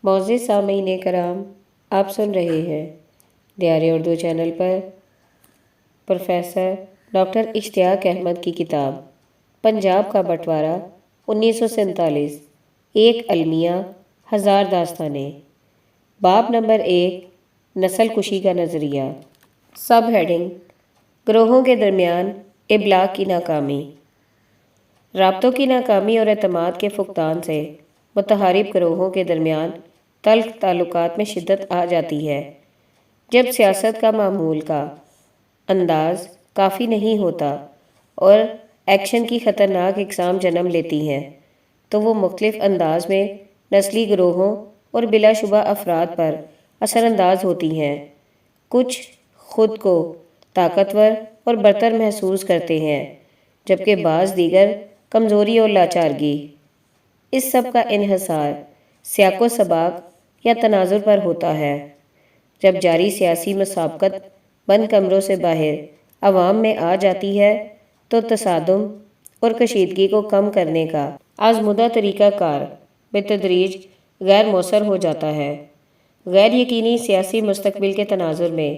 معزز سامعین کرام، آپ سن رہے ہیں دیار اردو چینل پر پروفیسر ڈاکٹر اشتیاق احمد کی کتاب پنجاب کا بٹوارہ 1947، ایک المیہ ہزار داستانیں، باب نمبر 1، نسل کشی کا نظریہ۔ سب ہیڈنگ: گروہوں کے درمیان ابلاغ کی ناکامی۔ رابطوں کی ناکامی اور اعتماد کے فقدان سے متحارب گروہوں کے درمیان تلخ تعلقات میں شدت آ جاتی ہے۔ جب سیاست کا معمول کا انداز کافی نہیں ہوتا اور ایکشن کی خطرناک اقسام جنم لیتی ہیں تو وہ مختلف انداز میں نسلی گروہوں اور بلا شبہ افراد پر اثر انداز ہوتی ہیں۔ کچھ خود کو طاقتور اور برتر محسوس کرتے ہیں، جبکہ بعض دیگر کمزوری اور لاچارگی۔ اس سب کا انحصار سیاق و سباق یا تناظر پر ہوتا ہے۔ جب جاری سیاسی مسابقت بند کمروں سے باہر عوام میں آ جاتی ہے تو تصادم اور کشیدگی کو کم کرنے کا آزمودہ طریقہ کار بتدریج غیر مؤثر ہو جاتا ہے۔ غیر یقینی سیاسی مستقبل کے تناظر میں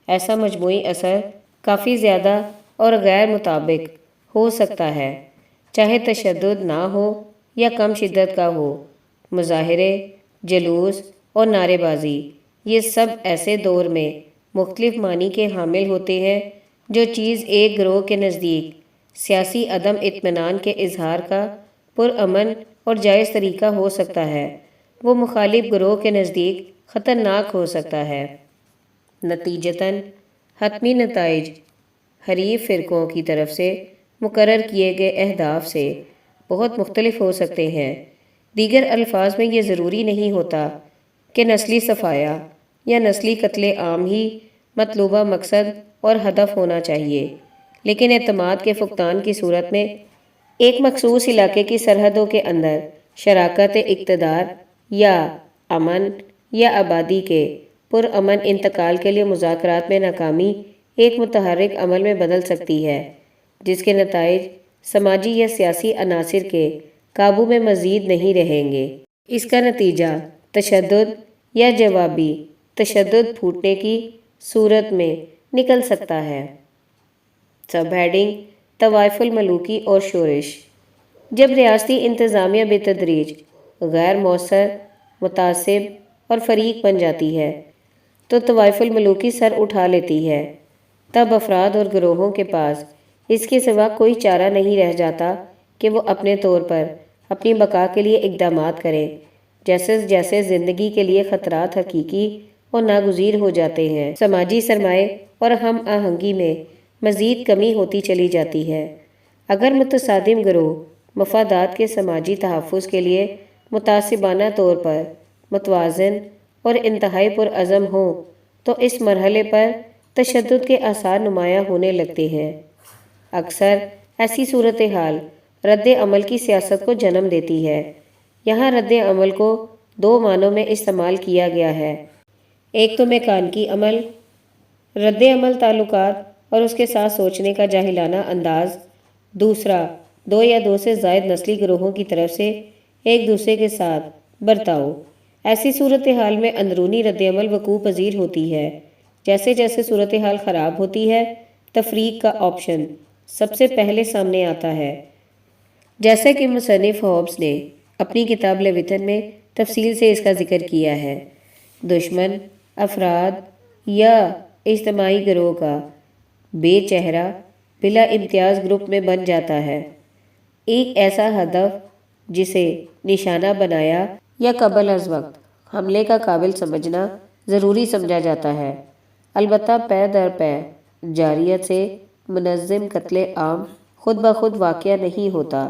ایسا مجموعی اثر کافی زیادہ اور غیر مطابق ہو سکتا ہے، چاہے تشدد نہ ہو یا کم شدت کا ہو۔ مظاہرے، جلوس اور نعرے بازی، یہ سب ایسے دور میں مختلف معنی کے حامل ہوتے ہیں۔ جو چیز ایک گروہ کے نزدیک سیاسی عدم اطمینان کے اظہار کا پرامن اور جائز طریقہ ہو سکتا ہے، وہ مخالف گروہ کے نزدیک خطرناک ہو سکتا ہے۔ نتیجتاً حتمی نتائج حریف فرقوں کی طرف سے مقرر کیے گئے اہداف سے بہت مختلف ہو سکتے ہیں۔ دیگر الفاظ میں یہ ضروری نہیں ہوتا کہ نسلی صفایا یا نسلی قتل عام ہی مطلوبہ مقصد اور ہدف ہونا چاہیے، لیکن اعتماد کے فقدان کی صورت میں ایک مخصوص علاقے کی سرحدوں کے اندر شراکت اقتدار یا امن یا آبادی کے پرامن انتقال کے لیے مذاکرات میں ناکامی ایک متحرک عمل میں بدل سکتی ہے، جس کے نتائج سماجی یا سیاسی عناصر کے قابو میں مزید نہیں رہیں گے۔ اس کا نتیجہ تشدد یا جوابی تشدد پھوٹنے کی صورت میں نکل سکتا ہے۔ سب ہیڈنگ: طوائف الملوکی اور شورش۔ جب ریاستی انتظامیہ بتدریج غیر مؤثر، متعصب اور فریق بن جاتی ہے تو طوائف الملوکی سر اٹھا لیتی ہے۔ تب افراد اور گروہوں کے پاس اس کے سوا کوئی چارہ نہیں رہ جاتا کہ وہ اپنے طور پر اپنی بقا کے لیے اقدامات کریں۔ جیسے جیسے زندگی کے لیے خطرات حقیقی اور ناگزیر ہو جاتے ہیں، سماجی سرمائے اور ہم آہنگی میں مزید کمی ہوتی چلی جاتی ہے۔ اگر متصادم گروہ مفادات کے سماجی تحفظ کے لیے متعصبانہ طور پر متوازن اور انتہائی پرعزم ہوں تو اس مرحلے پر تشدد کے آثار نمایاں ہونے لگتے ہیں۔ اکثر ایسی صورتحال رد عمل کی سیاست کو جنم دیتی ہے۔ یہاں رد عمل کو دو معنوں میں استعمال کیا گیا ہے۔ ایک تو میکانیکی عمل، رد عمل تعلقات اور اس کے ساتھ سوچنے کا جاہلانہ انداز۔ دوسرا، دو یا دو سے زائد نسلی گروہوں کی طرف سے ایک دوسرے کے ساتھ برتاؤ۔ ایسی صورتحال میں اندرونی رد عمل وقوع پذیر ہوتی ہے۔ جیسے جیسے صورتحال خراب ہوتی ہے، تفریق کا آپشن سب سے پہلے سامنے آتا ہے، جیسے کہ مصنف ہوبز نے اپنی کتاب لیویتھن میں تفصیل سے اس کا ذکر کیا ہے۔ دشمن افراد یا اجتماعی گروہ کا بے چہرہ بلا امتیاز گروپ میں بن جاتا ہے۔ ایک ایسا ہدف جسے نشانہ بنایا یا قبل از وقت حملے کا قابل سمجھنا ضروری سمجھا جاتا ہے۔ البتہ پے در پے جارحیت سے منظم قتل عام خود بخود واقع نہیں ہوتا۔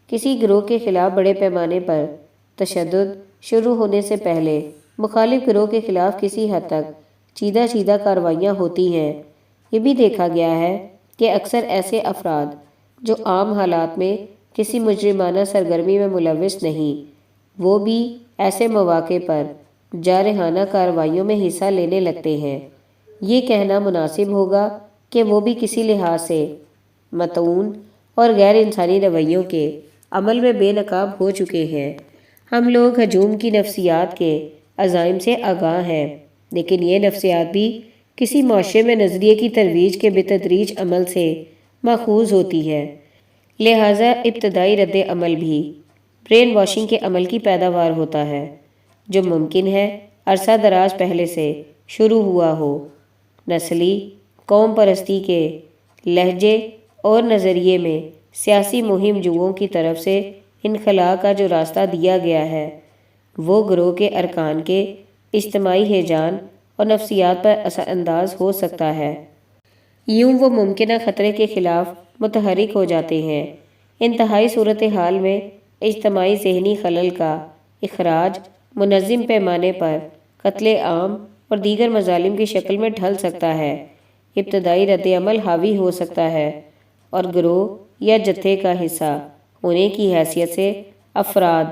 کسی گروہ کے خلاف بڑے پیمانے پر تشدد شروع ہونے سے پہلے مخالف گروہ کے خلاف کسی حد تک چیدہ کارروائیاں ہوتی ہیں۔ یہ بھی دیکھا گیا ہے کہ اکثر ایسے افراد جو عام حالات میں کسی مجرمانہ سرگرمی میں ملوث نہیں، وہ بھی ایسے مواقع پر جارحانہ کارروائیوں میں حصہ لینے لگتے ہیں۔ یہ کہنا مناسب ہوگا کہ وہ بھی کسی لحاظ سے مطعون اور غیر انسانی رویوں کے عمل میں بے نقاب ہو چکے ہیں۔ ہم لوگ ہجوم کی نفسیات کے عزائم سے آگاہ ہیں، لیکن یہ نفسیات بھی کسی معاشرے میں نظریے کی ترویج کے بتدریج عمل سے ماخوذ ہوتی ہے، لہٰذا ابتدائی رد عمل بھی برین واشنگ کے عمل کی پیداوار ہوتا ہے، جو ممکن ہے عرصہ دراز پہلے سے شروع ہوا ہو۔ نسلی قوم پرستی کے لہجے اور نظریے میں سیاسی مہم جوؤں کی طرف سے انخلاء کا جو راستہ دیا گیا ہے، وہ گروہ کے ارکان کے اجتماعی ہیجان اور نفسیات پر اثر انداز ہو سکتا ہے۔ یوں وہ ممکنہ خطرے کے خلاف متحرک ہو جاتے ہیں۔ انتہائی صورتحال میں اجتماعی ذہنی خلل کا اخراج منظم پیمانے پر قتل عام اور دیگر مظالم کی شکل میں ڈھل سکتا ہے۔ ابتدائی رد عمل حاوی ہو سکتا ہے اور گروہ یا جتھے کا حصہ ہونے کی حیثیت سے افراد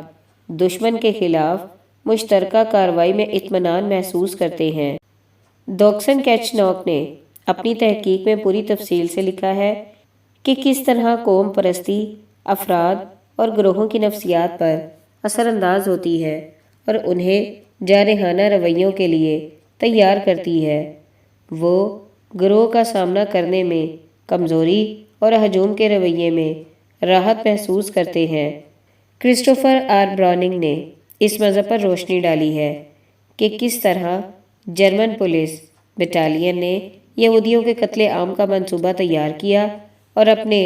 دشمن کے خلاف مشترکہ کارروائی میں اطمینان محسوس کرتے ہیں۔ دوکسن کیچناک نے اپنی تحقیق میں پوری تفصیل سے لکھا ہے کہ کس طرح قوم پرستی افراد اور گروہوں کی نفسیات پر اثر انداز ہوتی ہے اور انہیں جارحانہ رویوں کے لیے تیار کرتی ہے۔ وہ گروہ کا سامنا کرنے میں کمزوری اور ہجوم کے رویے میں راحت محسوس کرتے ہیں۔ کرسٹوفر آر براؤننگ نے اس موضوع پر روشنی ڈالی ہے کہ کس طرح جرمن پولیس بٹالین نے یہودیوں کے قتل عام کا منصوبہ تیار کیا اور اپنے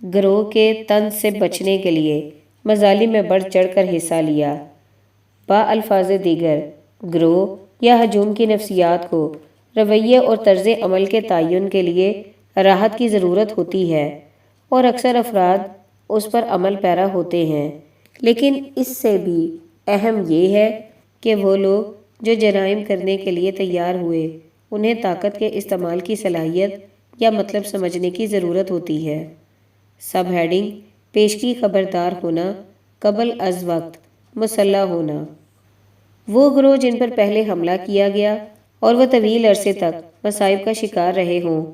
گروہ کے طنز سے بچنے کے لیے مظالم میں بڑھ چڑھ کر حصہ لیا۔ الفاظ دیگر، گروہ یا ہجوم کی نفسیات کو رویے اور طرز عمل کے تعین کے لیے راحت کی ضرورت ہوتی ہے اور اکثر افراد اس پر عمل پیرا ہوتے ہیں، لیکن اس سے بھی اہم یہ ہے کہ وہ لوگ جو جرائم کرنے کے لیے تیار ہوئے انہیں طاقت کے استعمال کی صلاحیت یا مطلب سمجھنے کی ضرورت ہوتی ہے۔ سب ہیڈنگ: پیشگی خبردار ہونا، قبل از وقت مسلح ہونا۔ وہ گروہ جن پر پہلے حملہ کیا گیا اور وہ طویل عرصے تک مصائب کا شکار رہے ہوں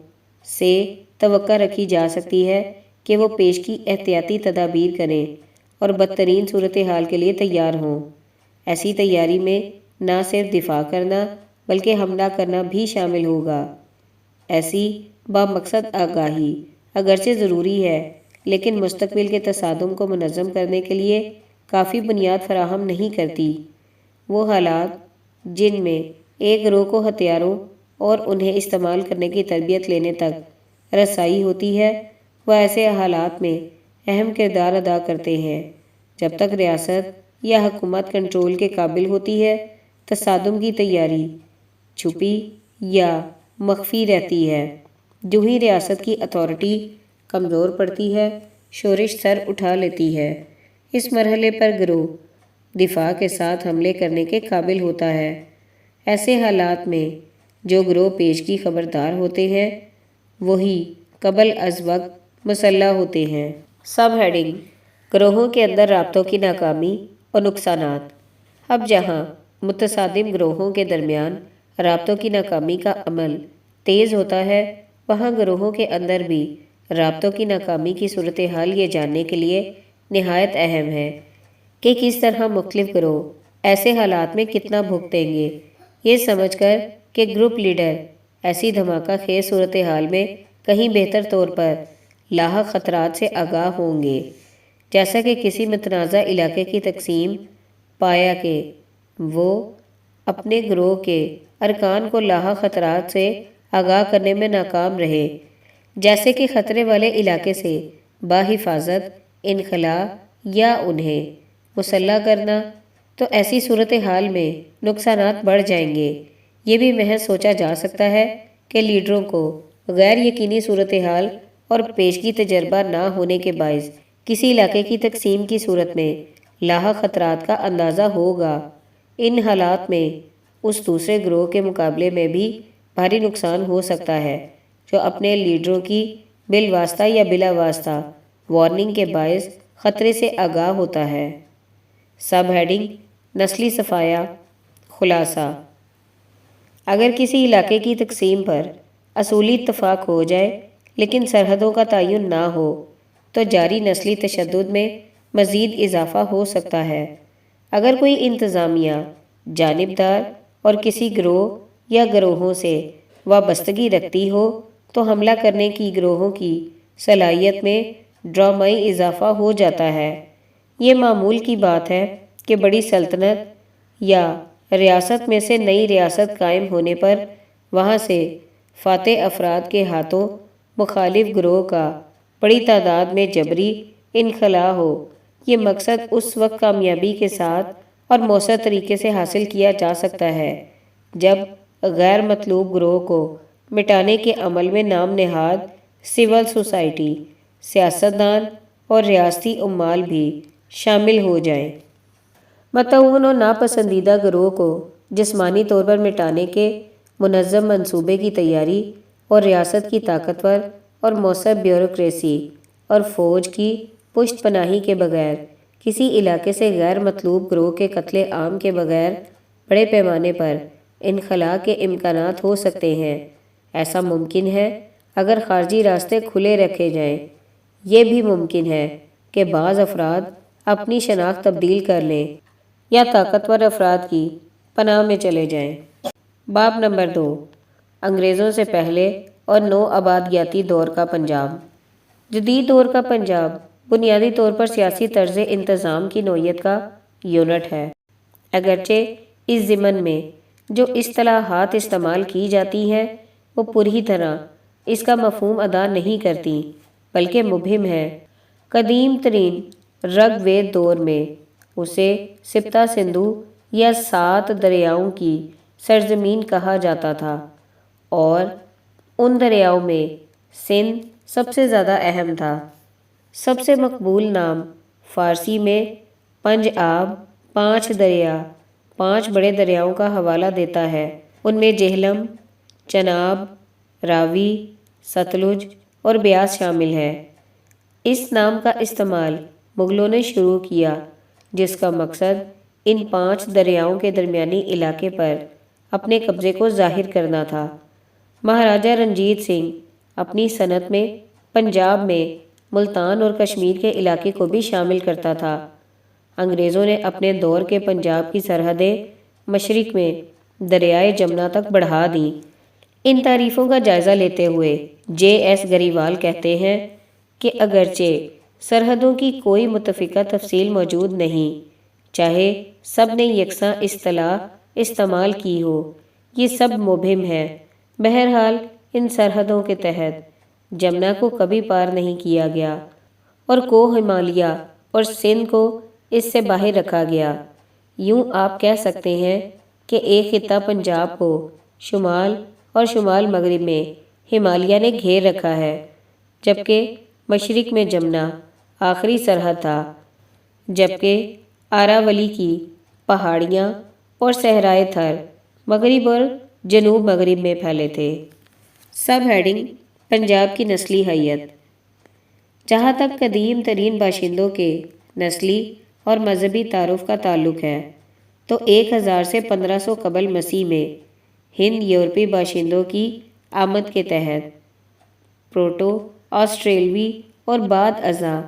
سے توقع رکھی جا سکتی ہے کہ وہ پیشگی احتیاطی تدابیر کریں اور بدترین صورتحال کے لیے تیار ہوں۔ ایسی تیاری میں نہ صرف دفاع کرنا بلکہ حملہ کرنا بھی شامل ہوگا۔ ایسی بامقصد آگاہی اگرچہ ضروری ہے، لیکن مستقبل کے تصادم کو منظم کرنے کے لیے کافی بنیاد فراہم نہیں کرتی۔ وہ حالات جن میں ایک گروہ کو ہتھیاروں اور انہیں استعمال کرنے کی تربیت لینے تک رسائی ہوتی ہے، وہ ایسے حالات میں اہم کردار ادا کرتے ہیں جب تک ریاست یا حکومت کنٹرول کے قابل ہوتی ہے۔ تصادم کی تیاری چھپی یا مخفی رہتی ہے۔ جو ہی ریاست کی اتھارٹی کمزور پڑتی ہے، شورش سر اٹھا لیتی ہے۔ اس مرحلے پر گروہ دفاع کے ساتھ حملے کرنے کے قابل ہوتا ہے۔ ایسے حالات میں جو گروہ پیشگی خبردار ہوتے ہیں وہی قبل از وقت مسلح ہوتے ہیں۔ سب ہیڈنگ: گروہوں کے اندر رابطوں کی ناکامی اور نقصانات۔ اب جہاں متصادم گروہوں کے درمیان رابطوں کی ناکامی کا عمل تیز ہوتا ہے، وہاں گروہوں کے اندر بھی رابطوں کی ناکامی کی صورتحال یہ جاننے کے لیے نہایت اہم ہے کہ کس طرح مختلف گروہ ایسے حالات میں کتنا بھگتیں گے۔ یہ سمجھ کر کہ گروپ لیڈر ایسی دھماکہ خیز صورتحال میں کہیں بہتر طور پر لاحق خطرات سے آگاہ ہوں گے، جیسا کہ کسی متنازع علاقے کی تقسیم پایا کہ وہ اپنے گروہ کے ارکان کو لاحق خطرات سے آگاہ کرنے میں ناکام رہے، جیسے کہ خطرے والے علاقے سے بحفاظت انخلاء یا انہیں مسلح کرنا، تو ایسی صورتحال میں نقصانات بڑھ جائیں گے۔ یہ بھی محض سوچا جا سکتا ہے کہ لیڈروں کو غیر یقینی صورتحال اور پیشگی تجربہ نہ ہونے کے باعث کسی علاقے کی تقسیم کی صورت میں لاحق خطرات کا اندازہ ہوگا۔ ان حالات میں اس دوسرے گروہ کے مقابلے میں بھی بھاری نقصان ہو سکتا ہے جو اپنے لیڈروں کی بالواسطہ یا بلا واسطہ وارننگ کے باعث خطرے سے آگاہ ہوتا ہے۔ سب ہیڈنگ: نسلی صفایا۔ خلاصہ: اگر کسی علاقے کی تقسیم پر اصولی اتفاق ہو جائے لیکن سرحدوں کا تعین نہ ہو تو جاری نسلی تشدد میں مزید اضافہ ہو سکتا ہے۔ اگر کوئی انتظامیہ جانبدار اور کسی گروہ یا گروہوں سے وابستگی رکھتی ہو تو حملہ کرنے کی گروہوں کی صلاحیت میں ڈرامائی اضافہ ہو جاتا ہے۔ یہ معمول کی بات ہے کہ بڑی سلطنت یا ریاست میں سے نئی ریاست قائم ہونے پر وہاں سے فاتح افراد کے ہاتھوں مخالف گروہ کا بڑی تعداد میں جبری انخلاء ہو۔ یہ مقصد اس وقت کامیابی کے ساتھ اور مؤثر طریقے سے حاصل کیا جا سکتا ہے جب غیر مطلوب گروہ کو مٹانے کے عمل میں نام نہاد سول سوسائٹی، سیاستدان اور ریاستی عمال بھی شامل ہو جائیں۔ مطعون اور ناپسندیدہ گروہ کو جسمانی طور پر مٹانے کے منظم منصوبے کی تیاری اور ریاست کی طاقتور اور مؤثر بیوروکریسی اور فوج کی پشت پناہی کے بغیر کسی علاقے سے غیر مطلوب گروہ کے قتل عام کے بغیر بڑے پیمانے پر انخلاء کے امکانات ہو سکتے ہیں۔ ایسا ممکن ہے اگر خارجی راستے کھلے رکھے جائیں۔ یہ بھی ممکن ہے کہ بعض افراد اپنی شناخت تبدیل کر لیں یا طاقتور افراد کی پناہ میں چلے جائیں۔ باب نمبر 2، انگریزوں سے پہلے اور نو آبادیاتی دور کا پنجاب۔ جدید دور کا پنجاب بنیادی طور پر سیاسی طرز انتظام کی نوعیت کا یونٹ ہے، اگرچہ اس ضمن میں جو اصطلاحات استعمال کی جاتی ہیں وہ پوری طرح اس کا مفہوم ادا نہیں کرتی بلکہ مبہم ہے۔ قدیم ترین رگ وید دور میں اسے سپتا سندھو یا 7 دریاؤں کی سرزمین کہا جاتا تھا، اور ان دریاؤں میں سندھ سب سے زیادہ اہم تھا۔ سب سے مقبول نام فارسی میں پنج آب، 5 دریا، 5 بڑے دریاؤں کا حوالہ دیتا ہے۔ ان میں جہلم، چناب، راوی، ستلج اور بیاس شامل ہے۔ اس نام کا استعمال مغلوں نے شروع کیا، جس کا مقصد ان 5 دریاؤں کے درمیانی علاقے پر اپنے قبضے کو ظاہر کرنا تھا۔ مہاراجہ رنجیت سنگھ اپنی صنعت میں پنجاب میں ملتان اور کشمیر کے علاقے کو بھی شامل کرتا تھا۔ انگریزوں نے اپنے دور کے پنجاب کی سرحدیں مشرق میں دریائے جمنا تک بڑھا دیں۔ ان تعریفوں کا جائزہ لیتے ہوئے جے ایس گریوال کہتے ہیں کہ اگرچہ سرحدوں کی کوئی متفقہ تفصیل موجود نہیں، چاہے سب نے یکساں اصطلاح استعمال کی ہو، یہ سب مبہم ہے۔ بہرحال ان سرحدوں کے تحت جمنا کو کبھی پار نہیں کیا گیا اور کوہ ہمالیہ اور سندھ کو اس سے باہر رکھا گیا۔ یوں آپ کہہ سکتے ہیں کہ ایک خطہ پنجاب کو شمال اور شمال مغرب میں ہمالیہ نے گھیر رکھا ہے، جبکہ مشرق میں جمنا آخری سرحد تھا، جبکہ آراولی کی پہاڑیاں اور صحرائے تھر مغرب اور جنوب مغرب میں پھیلے تھے۔ سب ہیڈنگ: پنجاب کی نسلی حیت۔ جہاں تک قدیم ترین باشندوں کے نسلی اور مذہبی تعارف کا تعلق ہے تو 1000 سے 1500 قبل مسیح میں ہند یورپی باشندوں کی آمد کے تحت پروٹو آسٹریلوی اور بعد ازاں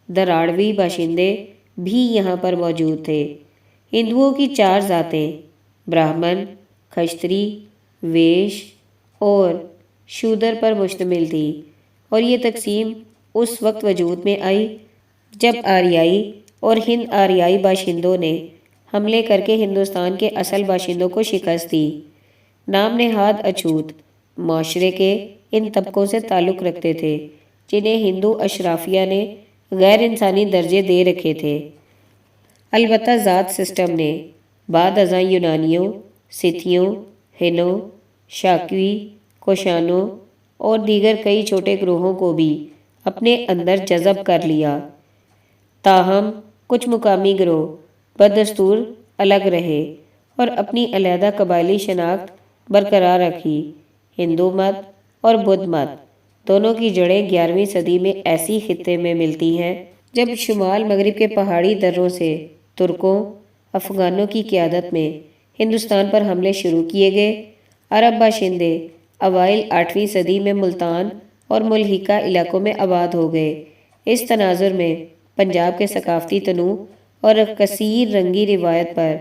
دراڑوی باشندے بھی یہاں پر موجود تھے۔ ہندوؤں کی 4 ذاتیں براہمن، کھشتری، ویش اور شودر پر مشتمل تھی، اور یہ تقسیم اس وقت وجود میں آئی جب آریائی اور ہند آریائی باشندوں نے حملے کر کے ہندوستان کے اصل باشندوں کو شکست دی۔ نام نہاد اچھوت معاشرے کے ان طبقوں سے تعلق رکھتے تھے جنہیں ہندو اشرافیہ نے غیر انسانی درجے دے رکھے تھے۔ البتہ ذات سسٹم نے بعد ازاں یونانیوں، سیتھیوں، ہنوں، شاکوی، کوشانوں اور دیگر کئی چھوٹے گروہوں کو بھی اپنے اندر جذب کر لیا۔ تاہم کچھ مقامی گروہ بدستور الگ رہے اور اپنی علیحدہ قبائلی شناخت برقرار رکھی۔ ہندو مت اور بدھ مت دونوں کی جڑیں 11ویں صدی میں ایسی خطے میں ملتی ہیں جب شمال مغرب کے پہاڑی دروں سے ترکوں، افغانوں کی قیادت میں ہندوستان پر حملے شروع کیے گئے۔ عرب باشندے اوائل 8ویں صدی میں ملتان اور ملحقہ علاقوں میں آباد ہو گئے۔ اس تناظر میں پنجاب کے ثقافتی تنوع اور کثیر رنگی روایت پر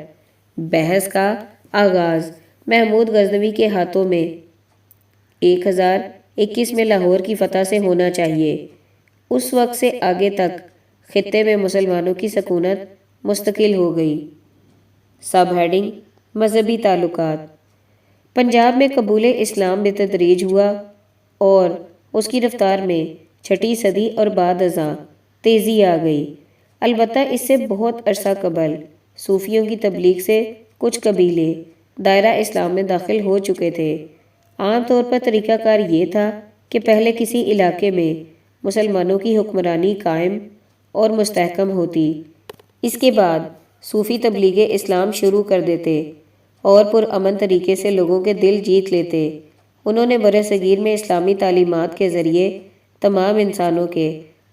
بحث کا آغاز محمود غزنوی کے ہاتھوں میں 1021 میں لاہور کی فتح سے ہونا چاہیے۔ اس وقت سے آگے تک خطے میں مسلمانوں کی سکونت مستقل ہو گئی۔ سب ہیڈنگ مذہبی تعلقات۔ پنجاب میں قبول اسلام بتدریج ہوا اور اس کی رفتار میں 6 صدی اور بعد ازاں تیزی آ گئی۔ البتہ اس سے بہت عرصہ قبل صوفیوں کی تبلیغ سے کچھ قبیلے دائرہ اسلام میں داخل ہو چکے تھے۔ عام طور پر طریقہ کار یہ تھا کہ پہلے کسی علاقے میں مسلمانوں کی حکمرانی قائم اور مستحکم ہوتی، اس کے بعد صوفی تبلیغ اسلام شروع کر دیتے اور پرامن طریقے سے لوگوں کے دل جیت لیتے۔ انہوں نے برصغیر میں اسلامی تعلیمات کے ذریعے تمام انسانوں کے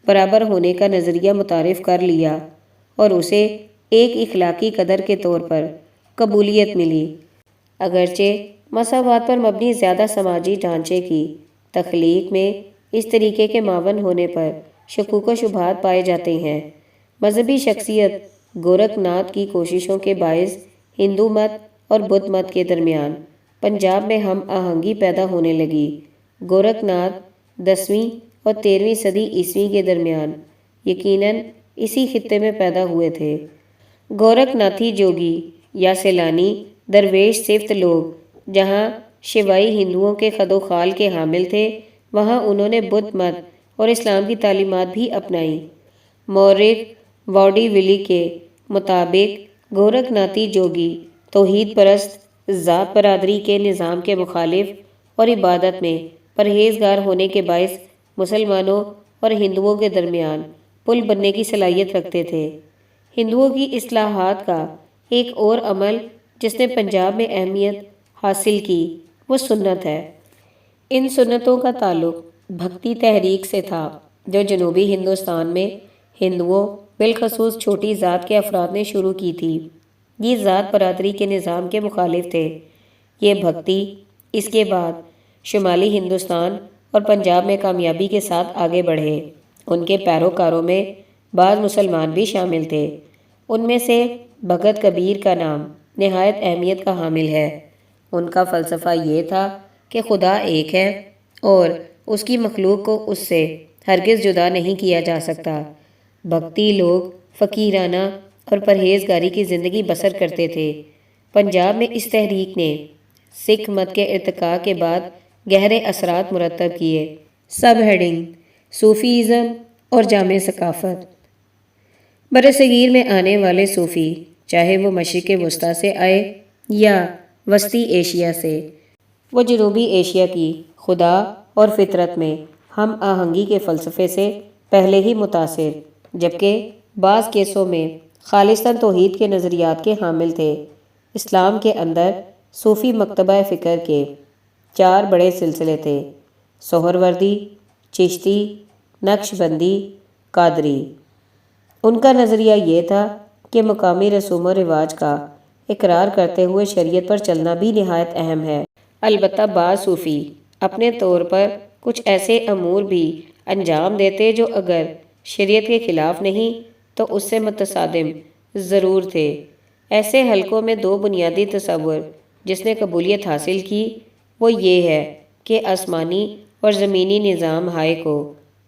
برابر ہونے کا نظریہ متعارف کر لیا اور اسے ایک اخلاقی قدر کے طور پر قبولیت ملی۔ اگرچہ مساوات پر مبنی زیادہ سماجی ڈھانچے کی تخلیق میں اس طریقے کے معاون ہونے پر شکوک و شبہات پائے جاتے ہیں۔ مذہبی شخصیت گورکھ ناتھ کی کوششوں کے باعث ہندو مت اور بدھ مت کے درمیان پنجاب میں ہم آہنگی پیدا ہونے لگی۔ گورکھ ناتھ 10ویں اور 13ویں صدی عیسوی کے درمیان یقیناً اسی خطے میں پیدا ہوئے تھے۔ گورکھ ناتھی جوگی یا سیلانی درویش صفت لوگ جہاں شیوائی ہندوؤں کے خد و خال کے حامل تھے، وہاں انہوں نے بدھ مت اور اسلام کی تعلیمات بھی اپنائیں۔ مورخ واڈی ولی کے مطابق گورکھ ناتھی جوگی توحید پرست، ذات برادری کے نظام کے مخالف اور عبادت میں پرہیزگار ہونے کے باعث مسلمانوں اور ہندوؤں کے درمیان پل بننے کی صلاحیت رکھتے تھے۔ ہندوؤں کی اصلاحات کا ایک اور عمل جس نے پنجاب میں اہمیت حاصل کی وہ سنت ہے۔ ان سنتوں کا تعلق بھکتی تحریک سے تھا جو جنوبی ہندوستان میں ہندوؤں بالخصوص چھوٹی ذات کے افراد نے شروع کی تھی۔ یہ ذات برادری کے نظام کے مخالف تھے۔ یہ بھکتی اس کے بعد شمالی ہندوستان اور پنجاب میں کامیابی کے ساتھ آگے بڑھے۔ ان کے پیروکاروں میں بعض مسلمان بھی شامل تھے۔ ان میں سے بھگت کبیر کا نام نہایت اہمیت کا حامل ہے۔ ان کا فلسفہ یہ تھا کہ خدا ایک ہے اور اس کی مخلوق کو اس سے ہرگز جدا نہیں کیا جا سکتا۔ بھکتی لوگ فقیرانہ اور پرہیزگاری کی زندگی بسر کرتے تھے۔ پنجاب میں اس تحریک نے سکھ مت کے ارتقاء کے بعد گہرے اثرات مرتب کیے۔ سب ہیڈنگ صوفیزم اور جامع ثقافت۔ برصغیر میں آنے والے صوفی چاہے وہ مشرق وسطیٰ سے آئے یا وسطی ایشیا سے، وہ جنوبی ایشیا کی خدا اور فطرت میں ہم آہنگی کے فلسفے سے پہلے ہی متاثر، جبکہ بعض کیسوں میں خالصتاً توحید کے نظریات کے حامل تھے۔ اسلام کے اندر صوفی مکتبہ فکر کے 4 بڑے سلسلے تھے: سہروردی، چشتی، نقش بندی، قادری۔ ان کا نظریہ یہ تھا کہ مقامی رسوم و رواج کا اقرار کرتے ہوئے شریعت پر چلنا بھی نہایت اہم ہے۔ البتہ بعض صوفی اپنے طور پر کچھ ایسے امور بھی انجام دیتے جو اگر شریعت کے خلاف نہیں تو اس سے متصادم ضرور تھے۔ ایسے حلقوں میں 2 بنیادی تصور جس نے قبولیت حاصل کی وہ یہ ہے کہ آسمانی اور زمینی نظام ہائے کو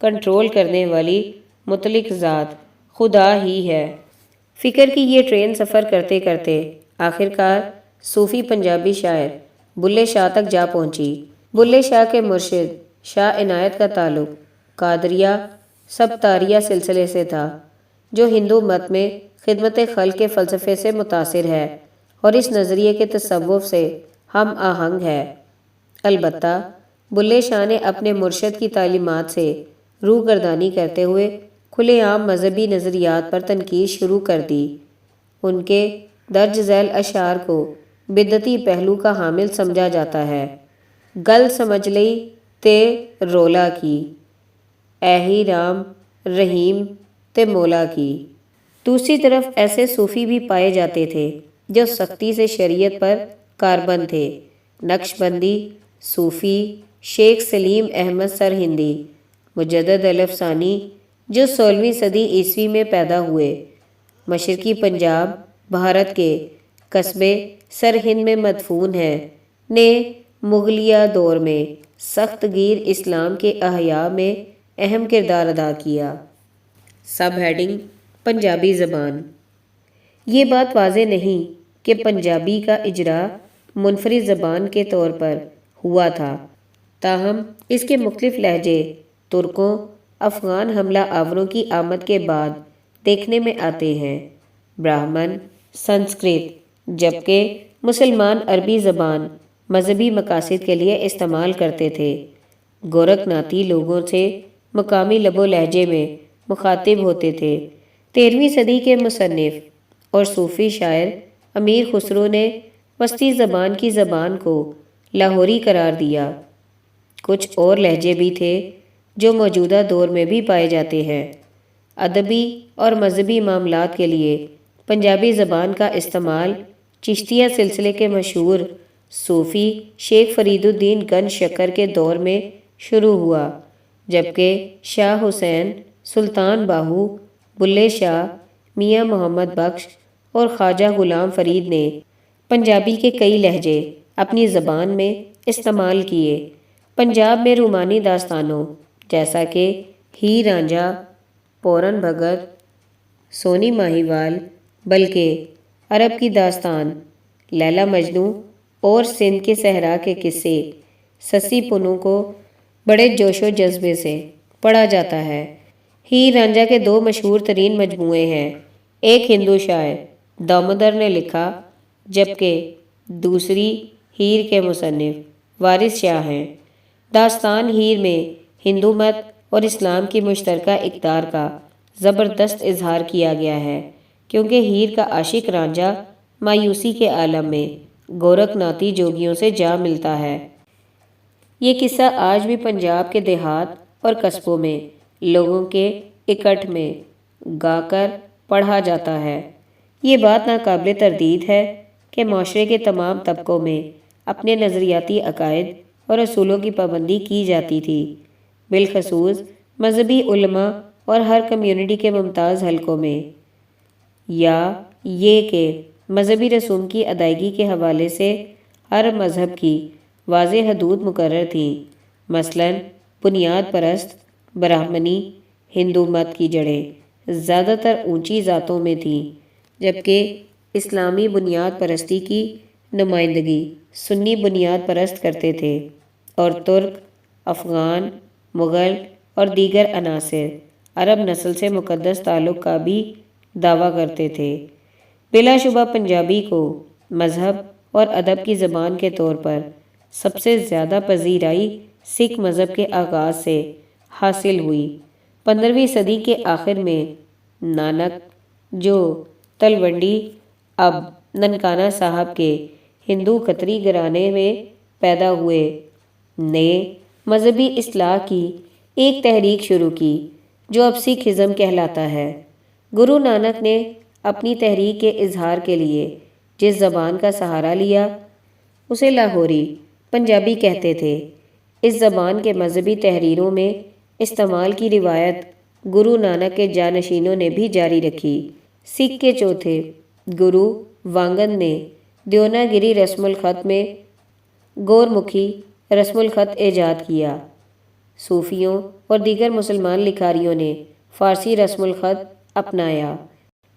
کنٹرول کرنے والی مطلق ذات خدا ہی ہے۔ فکر کی یہ ٹرین سفر کرتے کرتے آخرکار صوفی پنجابی شاعر بلے شاہ تک جا پہنچی۔ بلے شاہ کے مرشد شاہ عنایت کا تعلق قادریہ سبتاریہ سلسلے سے تھا، جو ہندو مت میں خدمت خلق کے فلسفے سے متاثر ہے اور اس نظریے کے تصوف سے ہم آہنگ ہے۔ البتہ بلے شاہ نے اپنے مرشد کی تعلیمات سے روگردانی کرتے ہوئے کھلے عام مذہبی نظریات پر تنقید شروع کر دی۔ ان کے درج ذیل اشعار کو بدعتی پہلو کا حامل سمجھا جاتا ہے۔ گل سمجھ لئی تے رولا کی، اے ہی رام رحیم تے مولا کی۔ دوسری طرف ایسے صوفی بھی پائے جاتے تھے جو سختی سے شریعت پر کاربند تھے۔ نقش بندی صوفی شیخ سلیم احمد سرہندی مجدد الف ثانی جو 16ویں صدی عیسوی میں پیدا ہوئے، مشرقی پنجاب بھارت کے قصبے سرہند میں مدفون ہے، نے مغلیہ دور میں سخت گیر اسلام کے احیاء میں اہم کردار ادا کیا۔ سب ہیڈنگ: پنجابی زبان۔ یہ بات واضح نہیں کہ پنجابی کا اجراء منفرد زبان کے طور پر ہوا تھا، تاہم اس کے مختلف لہجے ترکوں، افغان حملہ آوروں کی آمد کے بعد دیکھنے میں آتے ہیں۔ برہمن سنسکرت، جبکہ مسلمان عربی زبان مذہبی مقاصد کے لیے استعمال کرتے تھے۔ گورکھناتی لوگوں سے مقامی لب و لہجے میں مخاطب ہوتے تھے۔ 13ویں صدی کے مصنف اور صوفی شاعر امیر خسرو نے وسطی زبان کی زبان کو لاہوری قرار دیا۔ کچھ اور لہجے بھی تھے جو موجودہ دور میں بھی پائے جاتے ہیں۔ ادبی اور مذہبی معاملات کے لیے پنجابی زبان کا استعمال چشتیہ سلسلے کے مشہور صوفی شیخ فرید الدین گنج شکر کے دور میں شروع ہوا، جبکہ شاہ حسین، سلطان باہو، بلے شاہ، میاں محمد بخش اور خواجہ غلام فرید نے پنجابی کے کئی لہجے اپنی زبان میں استعمال کیے۔ پنجاب میں رومانی داستانوں جیسا کہ ہیر رانجھا، پورن بھگت، سونی ماہیوال، بلکہ عرب کی داستان لیلا مجنوں اور سندھ کے صحرا کے قصے سسی پنوں کو بڑے جوش و جذبے سے پڑھا جاتا ہے۔ ہیر رانجھا کے دو مشہور ترین مجموعے ہیں، ایک ہندو شاعر دامودر نے لکھا، جبکہ دوسری ہیر کے مصنف وارث شاہ ہیں۔ داستان ہیر میں ہندو مت اور اسلام کی مشترکہ اقدار کا زبردست اظہار کیا گیا ہے، کیونکہ ہیر کا عاشق رانجھا مایوسی کے عالم میں گورکھناتی جوگیوں سے جا ملتا ہے۔ یہ قصہ آج بھی پنجاب کے دیہات اور قصبوں میں لوگوں کے اکٹھ میں گا کر پڑھا جاتا ہے۔ یہ بات ناقابل تردید ہے کہ معاشرے کے تمام طبقوں میں اپنے نظریاتی عقائد اور اصولوں کی پابندی کی جاتی تھی، بالخصوص مذہبی علماء اور ہر کمیونٹی کے ممتاز حلقوں میں، یا یہ کہ مذہبی رسوم کی ادائیگی کے حوالے سے ہر مذہب کی واضح حدود مقرر تھیں۔ مثلاً بنیاد پرست برہمنی ہندو مت کی جڑیں زیادہ تر اونچی ذاتوں میں تھیں، جبکہ اسلامی بنیاد پرستی کی نمائندگی سنی بنیاد پرست کرتے تھے، اور ترک، افغان، مغل اور دیگر عناصر عرب نسل سے مقدس تعلق کا بھی دعویٰ کرتے تھے۔ بلا شبہ پنجابی کو مذہب اور ادب کی زبان کے طور پر سب سے زیادہ پذیرائی سکھ مذہب کے آغاز سے حاصل ہوئی۔ 15ویں صدی کے آخر میں نانک، جو تلونڈی اب ننکانہ صاحب کے ہندو کھتری گھرانے میں پیدا ہوئے، نے مذہبی اصلاح کی ایک تحریک شروع کی جو اب سکھ ازم کہلاتا ہے۔ گرو نانک نے اپنی تحریک کے اظہار کے لیے جس زبان کا سہارا لیا اسے لاہوری پنجابی کہتے تھے۔ اس زبان کے مذہبی تحریروں میں استعمال کی روایت گرو نانک کے جانشینوں نے بھی جاری رکھی۔ سکھ کے چوتھے گرو وانگن نے دیوناگری رسم الخط میں گورمکھی رسم الخط ایجاد کیا۔ صوفیوں اور دیگر مسلمان لکھاریوں نے فارسی رسم الخط اپنایا،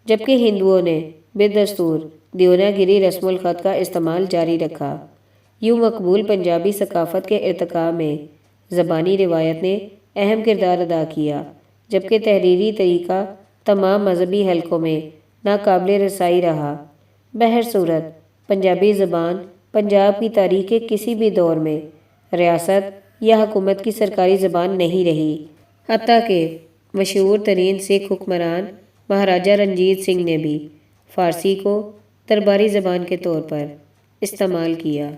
جبکہ ہندوؤں نے بدستور دیوناگری رسم الخط کا استعمال جاری رکھا۔ یوں مقبول پنجابی ثقافت کے ارتقاء میں زبانی روایت نے اہم کردار ادا کیا، جبکہ تحریری طریقہ تمام مذہبی حلقوں میں ناقابل رسائی رہا۔ بہرصورت پنجابی زبان پنجاب کی تاریخ کے کسی بھی دور میں ریاست یا حکومت کی سرکاری زبان نہیں رہی، حتیٰ کہ مشہور ترین سکھ حکمران مہاراجہ رنجیت سنگھ نے بھی فارسی کو درباری زبان کے طور پر استعمال کیا۔